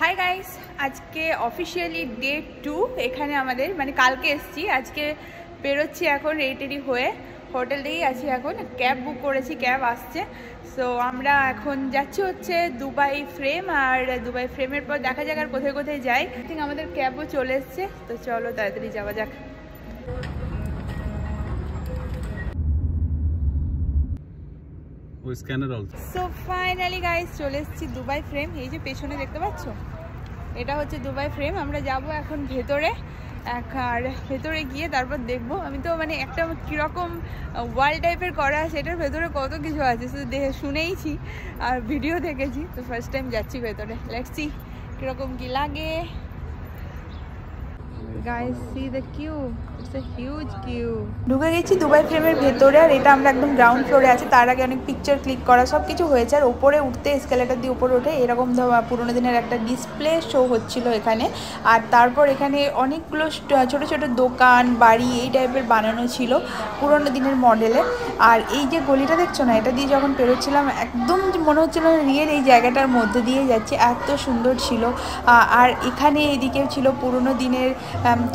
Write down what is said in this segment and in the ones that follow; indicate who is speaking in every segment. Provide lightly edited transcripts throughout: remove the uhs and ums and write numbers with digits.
Speaker 1: Hi guys, আজকে officially day 2 এখানে আমাদের, মানে কালকে এসেছি, আজকে বেরোচ্ছি এখন রেডি হয়ে। হোটেল থেকেই আছি এখন, ক্যাব বুক করেছি, ক্যাব আসছে। সো আমরা এখন যাচ্ছি হচ্ছে দুবাই ফ্রেম, আর দুবাই ফ্রেমের পর দেখা যাক আর কোথায় কোথায় যাই। আই থিঙ্ক আমাদের ক্যাবও চলে এসছে, তো চলো তাড়াতাড়ি যাওয়া যাক। সো ফাইনালি গাইস চলে এসেছি দুবাই ফ্রেম। এই যে পেছনে দেখতে পাচ্ছ, এটা হচ্ছে দুবাই ফ্রেম। আমরা যাব এখন ভেতরে, আর ভেতরে গিয়ে তারপর দেখবো। আমি তো মানে একটা কীরকম ওয়ার্ল্ড টাইপের করা, সেটার ভেতরে কত কিছু আছে শুধু শুনেইছি আর ভিডিও দেখেছি, তো ফার্স্ট টাইম যাচ্ছি ভেতরে। লেটস সি কীরকম কী লাগে। Guys, see the queue. It's a huge queue. ঢুকে গেছি দুবাই ফ্রেমের ভেতরে, আর এটা আমরা একদম গ্রাউন্ড ফ্লোরে আছি। তার আগে অনেক পিকচার ক্লিক করা সব কিছু হয়েছে, আর ওপরে উঠতে এসকেলেটার দিয়ে উপরে উঠে এরকম পুরোনো দিনের একটা ডিসপ্লে শো হচ্ছিল এখানে। আর তারপর এখানে অনেকগুলো ছোট ছোট দোকান বাড়ি এই টাইপের বানানো ছিল পুরোনো দিনের মডেলে। আর এই যে গলিটা দেখছো না, এটা দিয়ে যখন পেরোচ্ছিলাম একদম মনে হচ্ছিল রিয়েল এই জায়গাটার মধ্যে দিয়ে যাচ্ছে, এত সুন্দর ছিল। আর এখানে এদিকে ছিল পুরোনো দিনের,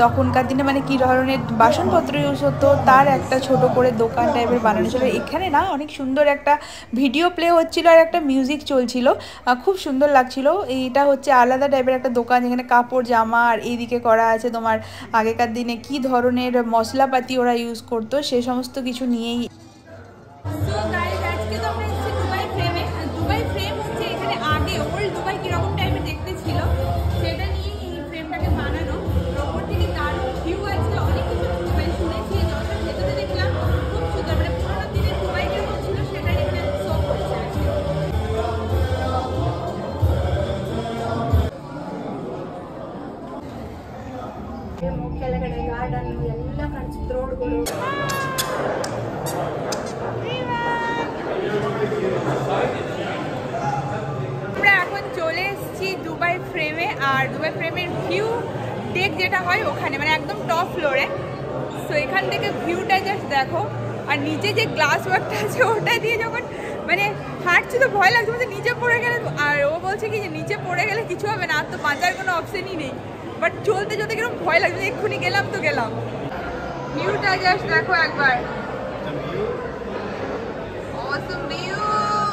Speaker 1: তখনকার দিনে মানে কী ধরনের বাসনপত্র ইউজ হতো তার একটা ছোট করে দোকান টাইপের বানানো ছিল এখানে না। অনেক সুন্দর একটা ভিডিও প্লে হচ্ছিল আর একটা মিউজিক চলছিল, খুব সুন্দর লাগছিল। এইটা হচ্ছে আলাদা টাইপের একটা দোকান, যেখানে কাপড় জামা, আর এইদিকে করা আছে তোমার আগেকার দিনে কী ধরনের মশলাপাতি ওরা ইউজ করতো সে সমস্ত কিছু নিয়েই। আগে ওল্ড দুবাই কিরকম টাইপের দেখতে ছিল সেটা নিয়ে এই ফ্রেমটাকে বানানো। ওপর থেকে দারুণ ভিউ আছে, অনেক কিছু দুবাই শুনেছি, যখন ভেতরে দেখলাম খুব সুন্দর, মানে পুরোনো দিনের দুবাই কেমন ছিল সেটাই এখানে শো করছে। ಕೆಳಗಡೆ ಗಾರ್ಡನ್ ಎಲ್ಲ ಕಾಣಿಸುತ್ತೆ, ರೋಡ್ಗಳು। আমরা এখন চলে এসেছি দুবাই ফ্রেমে, আর দুবাই ফ্রেমের ভিউ ডেক যেটা হয় ওখানে, মানে একদম টপ ফ্লোরে। সো এখান থেকে ভিউটা জাস্ট দেখো, আর নিচে যে গ্লাস ওয়ার্কটা আছে ওটা দিয়ে যখন মানে হাঁটছি তো ভয় লাগছে, মানে নিচে পড়ে গেলে। আর ও বলছে কি যে নিচে পড়ে গেলে কিছু হবে না, আর তো বাঁচার কোনো অপশনই নেই, বাট চলতে চলতে কিরকম ভয় লাগছে, এক্ষুনি গেলাম তো গেলাম। ভিউটা জাস্ট দেখো একবার,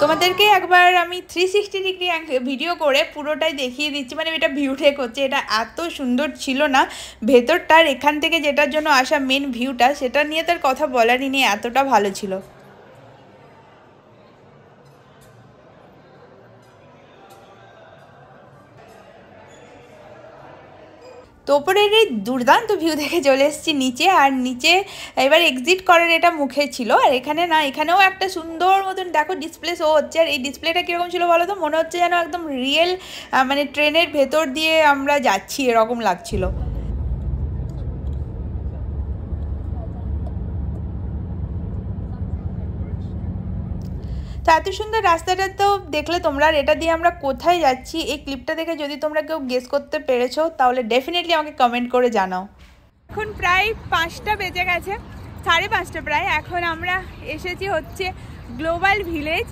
Speaker 1: তোমাদেরকে একবার আমি 360 ডিগ্রি ভিডিও করে পুরোটাই দেখিয়ে দিচ্ছি। মানে এটা ভিউ টেক হচ্ছে, এটা এত সুন্দর ছিল না ভেতরটার। এখান থেকে যেটার জন্য আসা মেন ভিউটা, সেটা নিয়ে তার কথা বলারই নেই, এতটা ভালো ছিল। তো ওপরের এই দুর্দান্ত ভিউ দেখে চলে এসেছি নিচে, আর নিচে এবার এক্সিট করার এটা মুখে ছিল। আর এখানে না, এখানেও একটা সুন্দর মতন দেখো ডিসপ্লে শো হচ্ছে। আর এই ডিসপ্লেটা কীরকম ছিল বলো তো, মনে হচ্ছে যেন একদম রিয়েল মানে ট্রেনের ভেতর দিয়ে আমরা যাচ্ছি এরকম লাগছিল। তো এত সুন্দর রাস্তাটা তো দেখলে তোমরা, আর এটা দিয়ে আমরা কোথায় যাচ্ছি এই ক্লিপটা দেখে যদি তোমরা কেউ গেস করতে পেরেছো তাহলে ডেফিনেটলি আমাকে কমেন্ট করে জানাও। এখন প্রায় 5টা বেজে গেছে, 5:30 প্রায়। এখন আমরা এসেছি হচ্ছে গ্লোবাল ভিলেজ।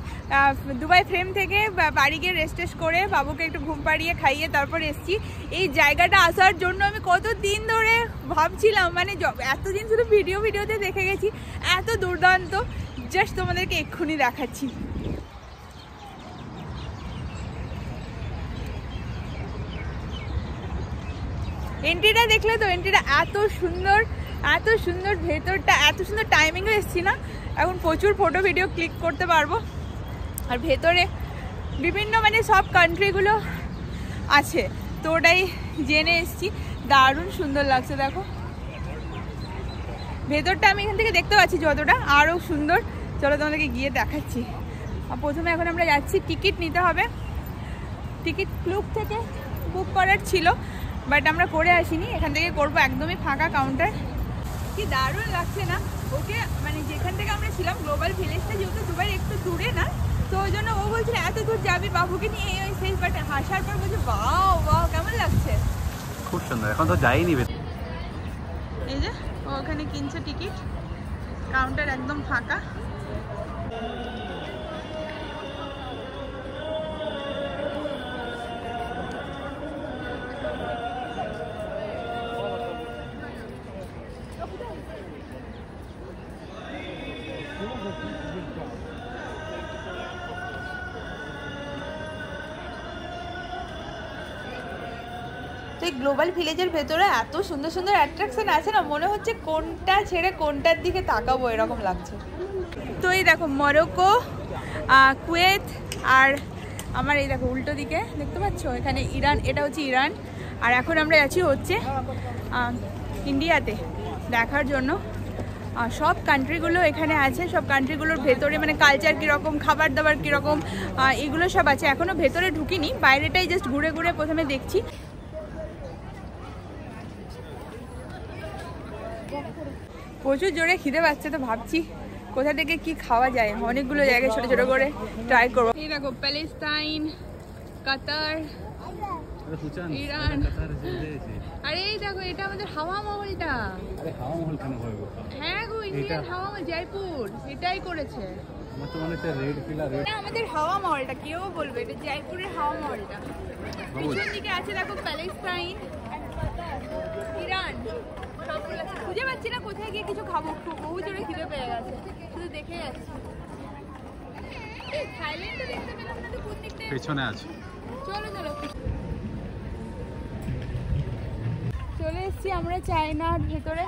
Speaker 1: দুবাই ফ্রেম থেকে বাড়ি গিয়ে রেস্ট করে বাবুকে একটু ঘুম পাড়িয়ে খাইয়ে তারপর এসেছি। এই জায়গাটা আসার জন্য আমি কত দিন ধরে ভাবছিলাম, মানে এতদিন শুধু ভিডিওতে দেখে গেছি, এত দুর্দান্ত। জাস্ট তোমাদেরকে এক্ষুনি দেখাচ্ছি। এন্ট্রিটা দেখলে তো, এন্ট্রিটা এত সুন্দর, এত সুন্দর, ভেতরটা এত সুন্দর। টাইমিংও এসছি না, এখন প্রচুর ফটো ভিডিও ক্লিক করতে পারবো। আর ভেতরে বিভিন্ন মানে সব কান্ট্রিগুলো আছে, তো ওটাই জেনে এসছি। দারুণ সুন্দর লাগছে দেখো ভেতরটা, আমি এখান থেকে দেখতে পাচ্ছি যতটা আরও সুন্দর। চলো তোমাদেরকে গিয়ে দেখাচ্ছি। প্রথমে এখন আমরা যাচ্ছি, টিকিট নিতে হবে। টিকিট ক্লুক থেকে বুক করার ছিল, বাট আমরা করে আসিনি, এখান থেকে করবো, একদমই ফাঁকা কাউন্টার। কি দারুণ লাগছে না ওকে, মানে যেখান থেকে আমরা ছিলাম গ্লোবাল ভিলেজটা যেহেতু দুবাই একটু দূরে না, তো ওই জন্য ও বলছিল এত দূর যাবি বাবুকে নিয়ে, এই শেষ। বাট হাসার পর বলছে বাও বাও, কেমন লাগছে,
Speaker 2: খুব সুন্দর। এখন তো যাইনি।
Speaker 1: এই যে ও ওখানে কিনছে টিকিট, কাউন্টার একদম ফাঁকা। তো এই গ্লোবাল ভিলেজের ভেতরে এত সুন্দর সুন্দর অ্যাট্রাকশন আছে না, মনে হচ্ছে কোনটা ছেড়ে কোনটার দিকে তাকাবো এরকম লাগছে। তো এই দেখো মরক্কো, কুয়েত, আর আমার এই দেখো উল্টো দিকে দেখতে পাচ্ছ এখানে ইরান, এটা হচ্ছে ইরান। আর এখন আমরা আছি হচ্ছে ইন্ডিয়াতে দেখার জন্য। সব কান্ট্রিগুলো এখানে আছে, সব কান্ট্রিগুলোর ভেতরে মানে কালচার কীরকম, খাবার দাবার কীরকম, এগুলো সব আছে। এখনও ভেতরে ঢুকিনি, বাইরেটাই জাস্ট ঘুরে ঘুরে প্রথমে দেখছি। প্রচুর জোরে খিদে পাচ্ছে, তো ভাবছি কোথা থেকে কি খাওয়া যায়। অনেকগুলো জায়গায় ছোটো ছোটো করে ট্রাই করবো। এই দেখো প্যালেস্তাইন, কাতার, ইরান। আরে এই দেখো এটা আমাদের হাওয়া মহলটা।
Speaker 2: আরে হাওয়া মহল কেন হবে?
Speaker 1: হ্যাঁ গো, ইন্ডিয়ান হাওয়া মহল, জয়পুর এটাই করেছে।
Speaker 2: আমার তো মনে হচ্ছে রেড কিলা, রেড।
Speaker 1: আমাদের হাওয়া মহলটা কেউ বলবে এটা জয়পুরের হাওয়া মহলটা। পিছন দিকে আছে দেখো প্যালেস্তাইন, ইরান, সবগুলো আছে। খুঁজে পাচ্ছি না কোথায় গিয়ে কিছু খাবো, বহু জোরে খিদে পেয়ে গেছে, শুধু দেখে যাচ্ছি। থাইল্যান্ডে দেখতে পেলাম না তো কোন দিকটা,
Speaker 2: পেছনে আছে।
Speaker 1: চলো চলো চলে এসছি আমরা চায়নার ভেতরে।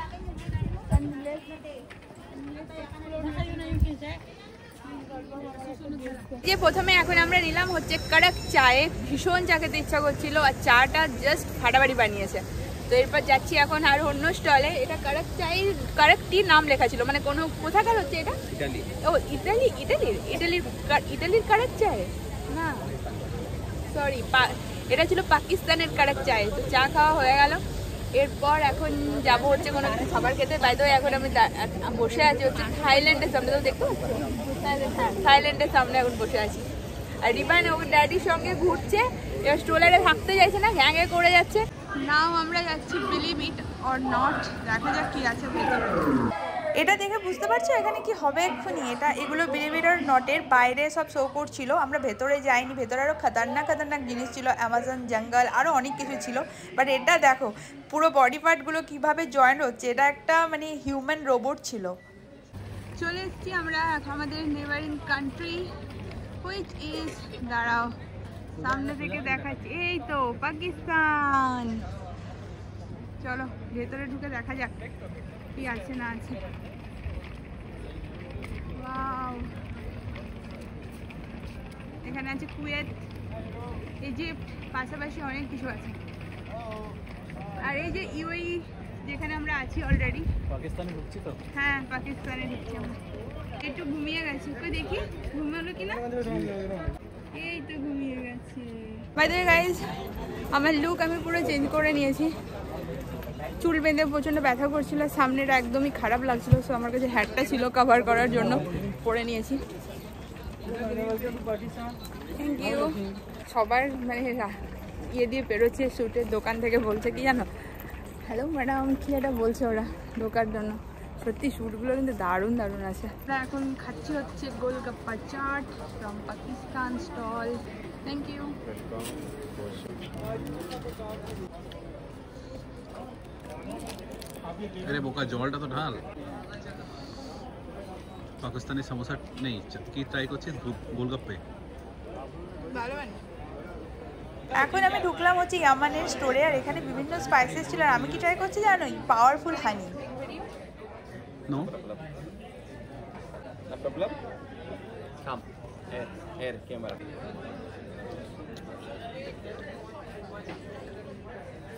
Speaker 1: যে প্রথমে এখন আমরা নিলাম হচ্ছে কড়ক চায়ে, ভীষণ চা খেতে ইচ্ছা করছিল আর চাটা জাস্ট ফাটাফাটি বানিয়েছে। তো এরপর যাচ্ছি এখন আর অন্য স্টলে। এটা কড়ক চায়ের, কড়ক টি নাম লেখা ছিল, মানে কোনো কোথাকার হচ্ছে এটা? ইটালি। ও ইটালি, ইটালির কড়ক চায় না, সরি, এটা ছিল পাকিস্তানের কড়ক চায়। তো চা খাওয়া হয়ে গেল, এরপর এখন যাব হচ্ছে কোনো কিছু খাবার খেতে। বাইরে এখন আমি বসে আছি হচ্ছে থাইল্যান্ডের সামনে, তো দেখতে পাচ্ছি থাইল্যান্ডের সামনে এখন বসে আছি। আর রিবান ওর ড্যাডির সঙ্গে ঘুরছে, এবার স্ট্রোলারে থাকতে চাইছে না, গ্যাঙে করে যাচ্ছে। নাও আমরা যাচ্ছি বিলিভ ইট অর নট, দেখা যাক কি আছে ভেতরে। এটা দেখে বুঝতে পারছো এখানে কি হবে এক্ষুনি। এগুলো বিলিভ ইট অর নটের বাইরে সব শো করছিল, আমরা ভেতরে যাইনি। ভেতরে আরও খতরনাক জিনিস ছিল, অ্যামাজন জঙ্গল, আরও অনেক কিছু ছিল। বাট এটা দেখো পুরো বডি পার্টগুলো কীভাবে জয়েন্ট হচ্ছে, এটা একটা মানে হিউম্যান রোবট ছিল। চলে এসেছি আমরা আমাদের নেবারিং কান্ট্রি, হুইচ ইজ, দাঁড়াও সামনে থেকে দেখাচ্ছি, এই তো পাকিস্তান। চলো ভেতরে ঢুকে দেখা যাক কি আছে না আছে। ওয়াও, এখানে আছে কুয়েত, ইজিপ্ট, পাশাপাশি অনেক কিছু আছে। আর এই যে ইউএই যেখানে আমরা আছি অলরেডি,
Speaker 2: পাকিস্তানে ঢুকছি তো।
Speaker 1: হ্যাঁ পাকিস্তানে ঢুকছি আমরা। একটু ঘুমিয়ে গেছি, তো দেখি ঘুমালো কিনা। এই তো ঘুমিয়ে গেছে। বাই দ্য ওয়ে গাইস, আমার লুক আমি পুরো চেঞ্জ করে নিয়েছি। চুল বেঁধে প্রচণ্ড ব্যথা করছিল, সামনেটা একদমই খারাপ লাগছিল, সো আমার কাছে হ্যাটটা ছিল কভার করার জন্য, পরে নিয়েছি। Thank you. সবার মানে ইয়ে দিয়ে বেরোচ্ছে শ্যুটের দোকান থেকে, বলছে কি জানো, হ্যালো ম্যাডাম, কি একটা বলছে ওরা ঢোকার জন্য। সত্যি শ্যুটগুলো কিন্তু দারুণ দারুণ আছে। আমরা এখন খাচ্ছি হচ্ছে golgappa chaat from Pakistan stall. Thank you.
Speaker 2: अरे बोका জলটা তো ঢাল। পাকিস্তানি সমোসা নেই, কি ট্রাই করছিস? গোলগাপ্পে
Speaker 1: ভালো মানে। এখন আমি ঢুকলাম হচ্ছে ইয়ামানের স্টোরে, আর এখানে বিভিন্ন স্পাইসেস ছিল। আর আমি কি ট্রাই করছি জানো, powerful honey.
Speaker 2: No
Speaker 3: No problem. Come. Here, camera.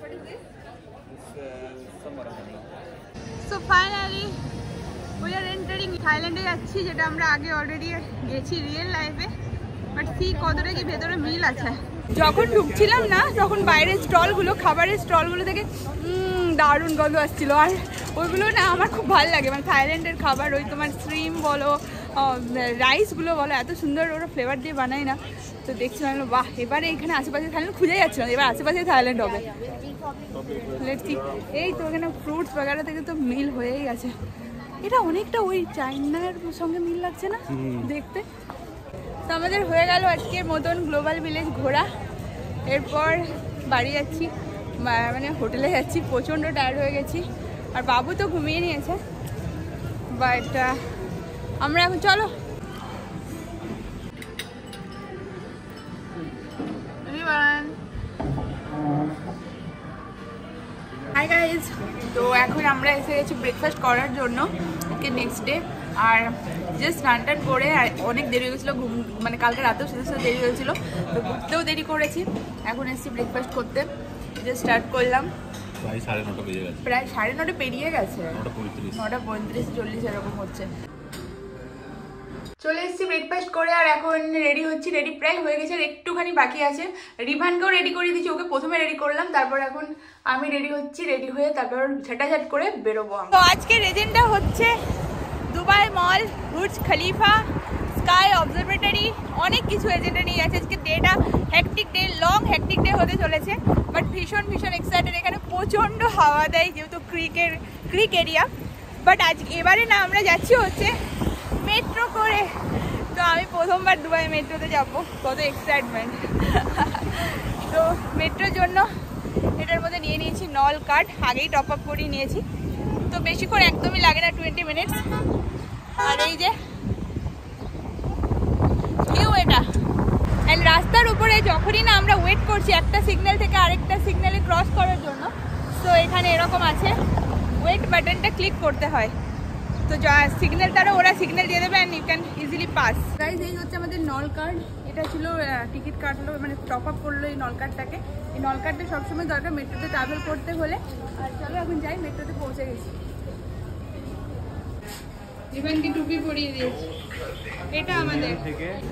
Speaker 1: What is this?
Speaker 3: It's summer honey.
Speaker 1: So finally we are entering থাইল্যান্ডে যাচ্ছি, যেটা আমরা আগে অলরেডি গেছি রিয়েল লাইফে। বাট সি কতটা কি ভেতরে মিল আছে। যখন ঢুকছিলাম না, তখন বাইরের স্টলগুলো, খাবারের স্টলগুলো থেকে দারুণ গন্ধ আসছিল। আর ওইগুলো না আমার খুব ভালো লাগে, মানে থাইল্যান্ডের খাবার, ওই তোমার স্ট্রিম বলো, রাইসগুলো বলো, এত সুন্দর ওরা ফ্লেভার দিয়ে বানায় না। তো দেখছিলাম বাহ, এবারে এখানে আশেপাশে থাইল্যান্ড খুঁজে যাচ্ছিল, এবার আশেপাশে থাইল্যান্ড হবে। লেটসি। এই তো এখানে ফ্রুটস বাগারা থেকে তো মিল হয়েই গেছে। এটা অনেকটা ওই চাইনার সঙ্গে মিল লাগছে না দেখতে। তো আমাদের হয়ে গেল আজকের মতন গ্লোবাল ভিলেজ ঘোরা। এরপর বাড়ি যাচ্ছি, মানে হোটেলে যাচ্ছি, প্রচণ্ড টায়ার্ড হয়ে গেছি। আর বাবু তো ঘুমিয়ে নিয়েছে, বাট আমরা এখন চলো। গাইজ, তো এখন আমরা এসে গেছি ব্রেকফাস্ট করার জন্য, ওকে নেক্সট ডে। আর জাস্ট স্নান টান করে আর অনেক দেরি হয়ে গেছিলো, মানে কালকে রাতেও শুধু শুধু দেরি হয়েছিলো, তো ঘুরতেও দেরি করেছি। এখন এসেছি ব্রেকফাস্ট করতে, জাস্ট স্টার্ট করলাম।
Speaker 2: প্রায় 9:30 বেজে গেছে,
Speaker 1: প্রায় 9:30 পেরিয়ে গেছে,
Speaker 2: 9:35
Speaker 1: 9:35-40 এরকম হচ্ছে। চলে এসেছি ব্রেকফাস্ট করে আর এখন রেডি হচ্ছি। রেডি প্রায় হয়ে গেছে, আর একটুখানি বাকি আছে। রিভানকেও রেডি করে দিচ্ছি, ওকে প্রথমে রেডি করলাম, তারপর এখন আমি রেডি হচ্ছি। রেডি হয়ে তারপর ঝাঁটাঝাট করে বেরোবো। তো আজকের এজেন্ডা হচ্ছে দুবাই মল, বুর্জ খলিফা, স্কাই অবজারভেটরি, অনেক কিছু এজেন্ডা নিয়ে আছে। আজকে data hectic day, long hectic day হতে চলেছে, বাট ভীষণ ভীষণ এক্সাইটেড। এখানে প্রচণ্ড হাওয়া দেয় যেহেতু ক্রিক এরিয়া। বাট এবারে না আমরা যাচ্ছি হচ্ছে মেট্রো করে। তো আমি প্রথমবার দুবাই মেট্রোতে যাব, কত এক্সাইটমেন্ট। তো মেট্রোর জন্য এটার মধ্যে নিয়ে নিয়েছি নল কার্ড, আগেই টপ আপ করিয়ে নিয়েছি, তো বেশিক্ষণ একদমই লাগে না, 20 মিনিটস। আর এই যে ভিউ এটা, অ্যান্ড রাস্তার উপরে যখনই না আমরা ওয়েট করছি একটা সিগন্যাল থেকে আরেকটা সিগন্যালে ক্রস করার জন্য, তো এখানে এরকম আছে, ওয়েট বাটনটা ক্লিক করতে হয়। তো সিগন্যাল তারা ওরা সিগন্যাল দিয়ে দেবে and you can easily pass. Guys, এই হচ্ছে আমাদের নল কার্ড। এটা ছিল টিকিট কাটলো, মানে টপ আপ করলো এই নল কার্ডটাকে। এই নল কার্ডটা সবসময় দরকার মেট্রোতে ট্রাভেল করতে হলে। আর চলো এখন যাই, মেট্রোতে পৌঁছে গেছি। ইভেনকে টুপি পরিয়ে দিয়েছি। এটা আমাদের,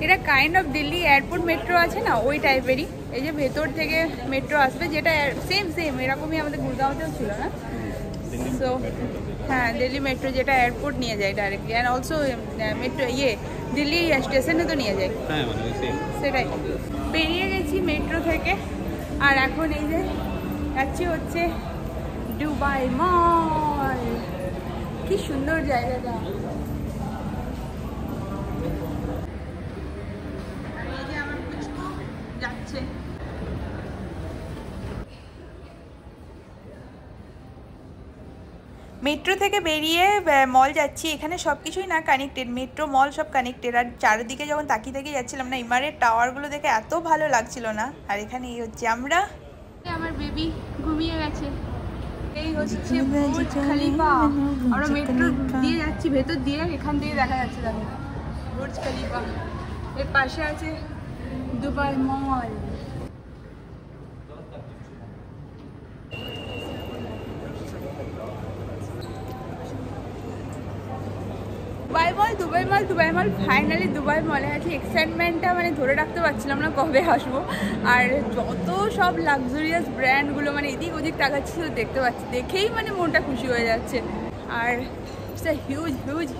Speaker 1: এটা kind of Delhi airport metro আছে না, ওই টাইপেরই। এই যে ভেতর থেকে মেট্রো আসবে, যেটা সেম এরকমই আমাদের গুরগাঁওতেও ছিল না। সো হ্যাঁ, দিল্লি মেট্রো যেটা এয়ারপোর্ট নিয়ে যায় directly, and also metro Delhi স্টেশনে তো নিয়ে যায়, সেটাই। বেরিয়ে গেছি মেট্রো থেকে, আর এখন এই যে যাচ্ছি হচ্ছে দুবাই মল। কি সুন্দর জায়গাটা। এই যে আমার পুচকু যাচ্ছে। মেট্রো থেকে বেরিয়ে মল যাচ্ছি। এখানে সব কিছুই না কানেক্টেড, মেট্রো মল সব কানেক্টেড। আর চারিদিকে যখন তাকিয়ে যাচ্ছিলাম না, ইমারের টাওয়ারগুলো দেখে এত ভালো লাগছিল না। আর এখানে এই হচ্ছে আমরা, আমার বেবি ঘুমিয়ে গেছে। এই হচ্ছে বুর্জ খলিফা, আমরা মেট্রো দিয়ে যাচ্ছি ভেতর দিয়ে, এখান থেকে দেখা যাচ্ছে দেখো বুর্জ খলিফা। এর পাশে আছে দুবাই মল। দুবাই মল ফাইনালি দুবাই মলে আছি। এক্সাইটমেন্টটা মানে ধরে রাখতে পারছিলাম না কবে আসবো। আর যত সব লাক্সারিয়াস ব্র্যান্ডগুলো মানে এদিক ওদিক তাকাচ্ছি, তো দেখতে পাচ্ছি, দেখেই মানে মনটা খুশি হয়ে যাচ্ছে। আর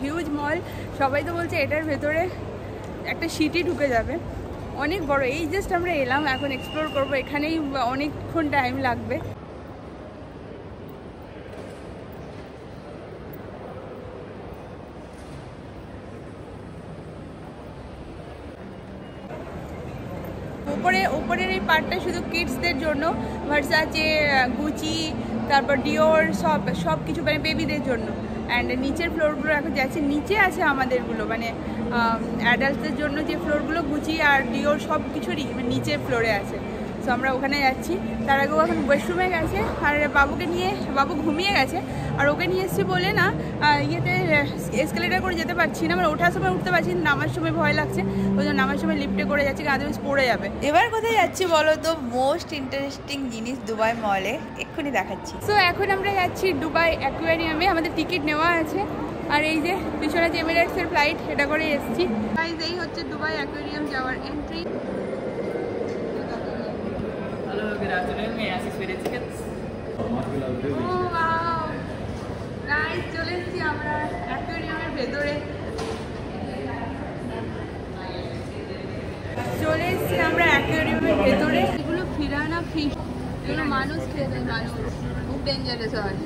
Speaker 1: হিউজ মল। সবাই তো বলছে এটার ভেতরে একটা সিটি ঢুকে যাবে, অনেক বড়। এই জাস্ট আমরা এলাম, এখন এক্সপ্লোর করবো, এখানেই অনেকক্ষণ টাইম লাগবে। উপরের এই পার্টটা শুধু কিডসদের জন্য, ভার্সাচে, গুচি, তারপর ডিওর, সব কিছু মানে বেবিদের জন্য। অ্যান্ড নিচের ফ্লোরগুলো এখন যাচ্ছে, নিচে আছে আমাদেরগুলো মানে অ্যাডাল্টসদের জন্য যে ফ্লোরগুলো, গুচি আর ডিওর সব কিছুরই নিচের ফ্লোরে আছে। সো আমরা ওখানে যাচ্ছি। তার আগেও এখন ওয়েস্টরুমে গেছে, আর বাবু ঘুমিয়ে গেছে। আর ওকে নিয়ে এসেছি বলে না ইয়েতে এসকেলেটার করে যেতে পারছি না, মানে ওঠার সময় উঠতে পারছি, নামার সময় ভয় লাগছে, ওই জন্য নামার সময় লিফটে করে যাচ্ছি, আদারওয়াইজ পড়ে যাবে। এবার কোথায় যাচ্ছি বলো তো? মোস্ট ইন্টারেস্টিং জিনিস দুবাই মলে, এক্ষুনি দেখাচ্ছি। সো এখন আমরা যাচ্ছি দুবাই অ্যাকুয়ারিয়ামে, আমাদের টিকিট নেওয়া আছে। আর এই যে পিছনে যে এমিরেটসের ফ্লাইট, এটা করে এসেছি। এই হচ্ছে দুবাই অ্যাকুয়ারিয়াম যাওয়ার entry.
Speaker 3: Hello, good afternoon. May I ask you for the tickets?
Speaker 1: চলে এসেছি আমরা অ্যাকুয়ারিয়ামের ভেতরে। এগুলো ফিরানা ফিশ, এগুলো মানুষ খেয়ে দেয়, মানুষ খুব ডেঞ্জারাস হয়।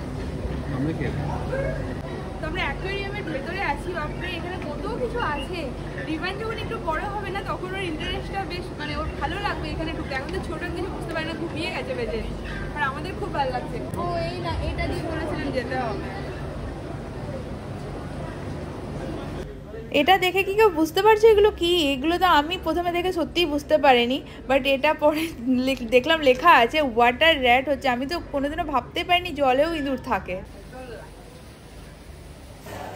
Speaker 1: তো আমরা অ্যাকুয়ারিয়ামের ভেতরে আছি। বাপরে, এখানে কত কিছু আছে। রিভান যখন একটু বড় হবে না, তখন ওর ইন্টারেস্টটা বেশ, মানে ওর ভালো লাগবে এখানে ঢুকতে। এখন তো ছোটো কিছু বুঝতে পারে না, ঘুমিয়ে গেছে বেজে, আর আমাদের খুব ভালো লাগছে। ও এই না, এটা দিয়ে বলেছিলাম যেতে হবে। এটা দেখে কি কেউ বুঝতে পারছে এগুলো কি? এগুলো তো আমি প্রথমে দেখে সত্যিই বুঝতে পারিনি, বাট এটা পরে দেখলাম লেখা আছে ওয়াটার র্যাট হচ্ছে। আমি তো কোনোদিনও ভাবতেই পারিনি জলেও ইঁদুর থাকে।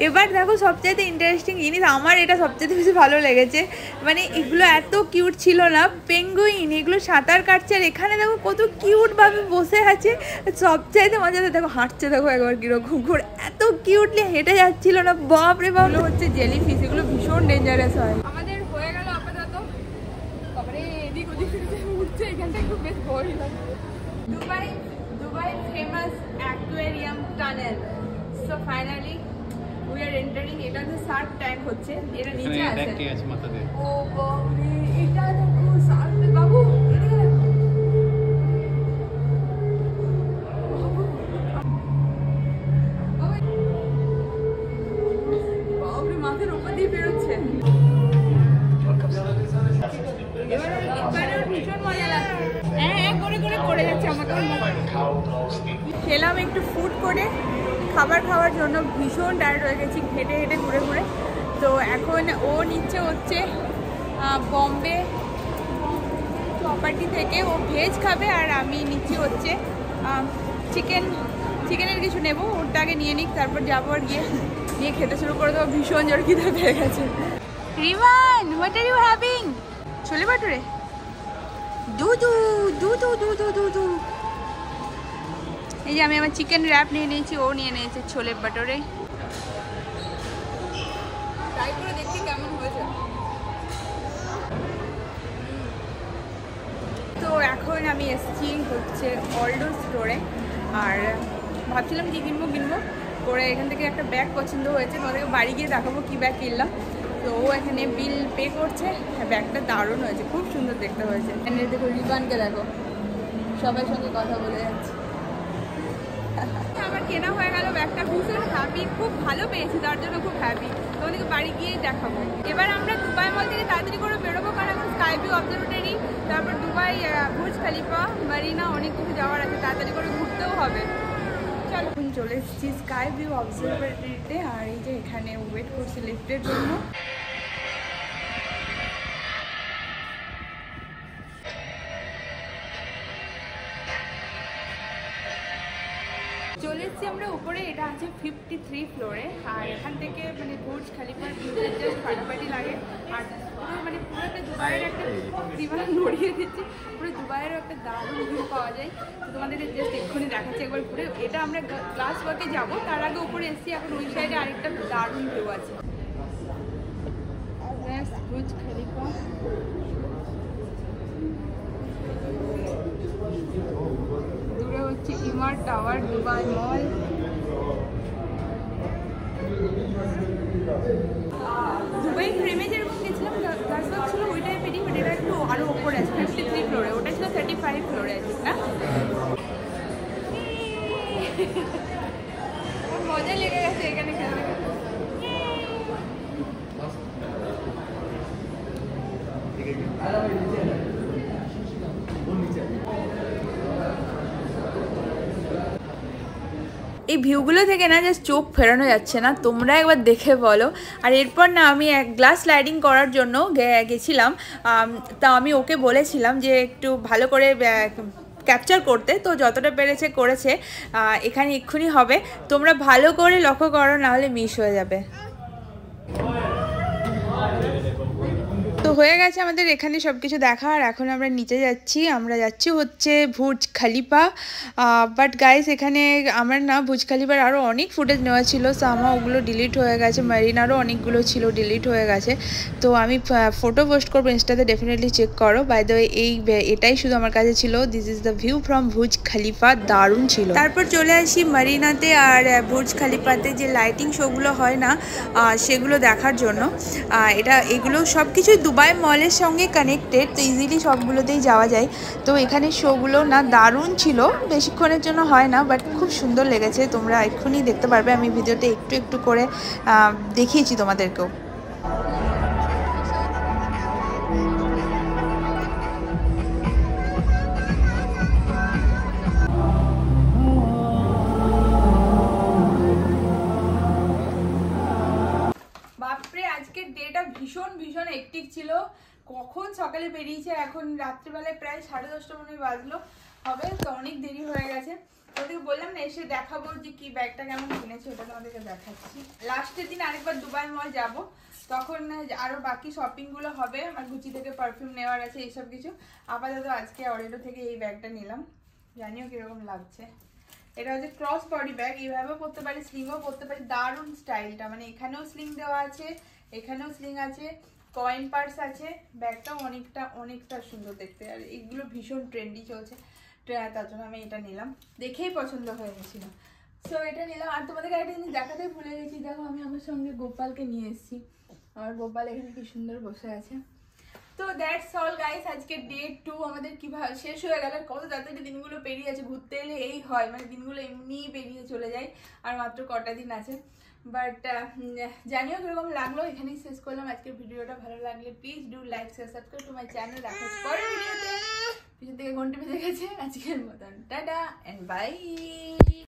Speaker 1: এবার দেখো সবচেয়ে ইন্টারেস্টিং জিনিস, আমার এটা সবচেয়ে বেশি ভালো লেগেছে, মানে এগুলো এত কিউট ছিল না, পেঙ্গুইন, এগুলো সাঁতার কাটছে আর এখানে দেখো কত কিউটভাবে বসে আছে। সবচাইতে মজাতে দেখো হাঁটছে, দেখো একবার কীরকম করে এত কিউটলি হেঁটে যাচ্ছিল না, বাপ রে বাপ। হচ্ছে জেলি ফিশ, এগুলো ভীষণ ডেঞ্জারাস হয়। আমাদের হয়ে গেল আপাতত, তারপরে এদিক ওদিক উঠছে, এখানটা একটু বেশ ভয় লাগে। Dubai famous aquarium tunnel, so finally we are entering. এটা তো শার্ক ট্যাঙ্ক হচ্ছে, এটা নিচে আছে,
Speaker 2: ট্যাঙ্কি আছে মাথাতে।
Speaker 1: ও বাবরে, এটা দেখো শার্ক বাবু, এদিকে দেখো বাবরে, মাথার উপর দিয়ে বেরোচ্ছে। এবারে ভীষণ মজা লাগছে, হ্যাঁ করে করে পড়ে যাচ্ছে আমাকে। খেলাম একটু ফুড করে খাবার খাওয়ার জন্য, ভীষণ টায়ার্ড হয়ে গেছি হেঁটে হেঁটে ঘুরে ঘুরে। তো এখন ও নিচ্ছে হচ্ছে বম্বে চপাটি থেকে, ও ভেজ খাবে, আর আমি নিচ্ছি হচ্ছে চিকেনের কিছু নেবো, ওরটা আগে নিয়ে নিক, তারপর যাবো আর গিয়ে নিয়ে খেতে শুরু করে দেবো। ভীষণ জোর খিদে পেয়ে গেছে। Riman, what are you having? Chole bhature, দুধু দুধু দুধু দুধু। এই যে আমি আমার চিকেন র্যাপ নিয়ে নিয়েছি, ও নিয়ে নিয়েছে ছোলে ভাটুরে। ট্রাই করে দেখি কেমন হয়েছে। তো এখন আমি এসেছি হচ্ছে অলডো স্টোরে, আর ভাবছিলাম কি কিনবো করে এখান থেকে একটা ব্যাগ পছন্দ হয়েছে, তোমাদেরকে বাড়ি গিয়ে দেখাবো কী ব্যাগ কিনলাম। তো ও এখানে বিল পে করছে, ব্যাগটা দারুণ হয়েছে, খুব সুন্দর দেখতে হয়েছে। এখানে দেখো রিবানকে দেখো, সবার সঙ্গে কথা বলে যাচ্ছে। আমার কেনা হয়ে গেল ব্যাগটা, ভীষণ হ্যাপি, খুব ভালো পেয়েছি, তার জন্য খুব হ্যাপি। তোমাদেরকে বাড়ি গিয়ে দেখাবো। এবার আমরা দুবাই মল থেকে তাড়াতাড়ি করে বেরোবো, কারণ এখন স্কাই ভিউ অবজারভেটরি, তারপর দুবাই বুর্জ খলিফা, মারিনা, অনেক কিছু যাওয়ার আছে, তাড়াতাড়ি করে ঘুরতেও হবে। চলো, এখন চলে এসেছি স্কাই ভিউ অবজারভেটরিতে, আর এই যে এখানে ওয়েট করছি লিফটের জন্য। চলে এসেছি আমরা উপরে, এটা আছে 53 ফ্লোরে, আর এখান থেকে মানে বুর্জ খলিফার ভিউটা জাস্ট ফাটাফাটি লাগে। আর পুরো মানে পুরো একটা দুবাইয়ের একটা জীবন নড়িয়ে দিচ্ছে, পুরো দুবাইয়েরও একটা দারুণ ভিউ পাওয়া যায়। তো তোমাদেরকে জাস্ট এক্ষুনি দেখাচ্ছি একবার ঘুরে। এটা আমরা গ্লাস ওয়াকে যাবো, তার আগে উপরে এসেছি, এখন ওই সাইডে আরেকটা দারুণ ভিউ আছে। বুর্জ খলিফা, দূরে হচ্ছে ইমার টাওয়ার, দুবাই মল। দুবাই ফ্রেমে যেরকম গেছিলাম গ্লাস ওয়াক ছিল ওই টাইপেরই, বাট এটা একটু আরও ওপরে আছে, 53 ফ্লোরে, ওটা ছিল 35 ফ্লোরে আছে না। মজা লেগে গেছে এখানে খেলতে। এই ভিউগুলো থেকে না জাস্ট চোখ ফেরানো যাচ্ছে না, তোমরা একবার দেখে বলো। আর এরপর না আমি এক গ্লাস স্লাইডিং করার জন্য গেছিলাম, তা আমি ওকে বলেছিলাম যে একটু ভালো করে ক্যাপচার করতে, তো যতটা পেরেছে করেছে। এখানে এক্ষুনি হবে, তোমরা ভালো করে লক্ষ্য করো, নাহলে মিস হয়ে যাবে। তো হয়ে গেছে আমাদের এখানে সব কিছু দেখা, আর এখন আমরা নিচে যাচ্ছি, আমরা যাচ্ছি হচ্ছে বুর্জ খলিফা। বাট গাইস, এখানে আমার না বুর্জ খলিফার আরও অনেক ফুটেজ নেওয়া ছিল, সো আমার ওগুলো ডিলিট হয়ে গেছে, মারিনারও অনেকগুলো ছিল ডিলিট হয়ে গেছে। তো আমি ফটো পোস্ট করবো ইনস্টাতে, ডেফিনেটলি চেক করো। বাই দ্য ওয়ে এটাই শুধু আমার কাছে ছিল, this is the view from Burj Khalifa, দারুণ ছিল। তারপর চলে আসি মারিনাতে, আর বুর্জ খলিফাতে যে লাইটিং শোগুলো হয় না, সেগুলো দেখার জন্য। এগুলো সব কিছুই দুবাই মলের সঙ্গে কানেক্টেড, তো ইজিলি সবগুলোতেই যাওয়া যায়। তো এখানে শোগুলো না দারুণ ছিল, বেশিক্ষণের জন্য হয় না, বাট খুব সুন্দর লেগেছে, তোমরা এক্ষুনি দেখতে পারবে। আমি ভিডিওতে একটু একটু করে দেখিয়েছি তোমাদেরকেও। বাপরে, আজকের ছিল, কখন সকালে বেরিয়েছে, এখন রাত্রিবেলায় প্রায় 10:30 মনে হয় বাজলো হবে, তো অনেক দেরি হয়ে গেছে। ওদেরকে বললাম না এসে দেখাবো যে কি ব্যাগটা কেমন কিনেছি, ওটা তোমাদেরকে দেখাচ্ছি। লাস্টের দিন আরেকবার দুবাই মল যাব, তখন আরো বাকি শপিং গুলো হবে, আমার গুচি থেকে পারফিউম নেওয়ার আছে এইসব কিছু। আপাতত আজকে অরেডো থেকে এই ব্যাগটা নিলাম, জানিও কিরকম লাগছে। এটা হচ্ছে ক্রস বডি ব্যাগ, এইভাবেও পরতে পারি, স্লিংও পরতে পারি। দারুণ স্টাইলটা, মানে এখানেও স্লিং দেওয়া আছে, এখানেও স্লিং আছে, কয়েন পার্স আছে। ব্যাগটাও অনেকটা সুন্দর দেখতে, আর এগুলো ভীষণ ট্রেন্ডি চলছে, তার জন্য আমি এটা নিলাম, দেখেই পছন্দ হয়ে গেছিল। সো এটা নিলাম। আর তোমাদেরকে একটা জিনিস দেখাতে ভুলে গেছি, দেখো আমি আমার সঙ্গে গোপালকে নিয়ে এসেছি, আমার গোপাল এখানে কি সুন্দর বসে আছে। তো দ্যাটস অল গাইস, আজকে ডে 2 আমাদের কিভাবে শেষ হয়ে গেল, কত তাড়াতাড়ি দিনগুলো পেরিয়ে আছে। ঘুরতে এলে এই হয়, মানে দিনগুলো এমনিই পেরিয়ে চলে যায়, আর মাত্র কটা দিন আছে। বাট জানিও কিরকম লাগলো, এখানেই শেষ করলাম আজকের ভিডিওটা। ভালো লাগলে please do like share subscribe to my channel. দেখা হচ্ছে পরের ভিডিওতে। পিছন থেকে ঘন্টা বেজে গেছে, আজকের মতন টাটা এন্ড বাই।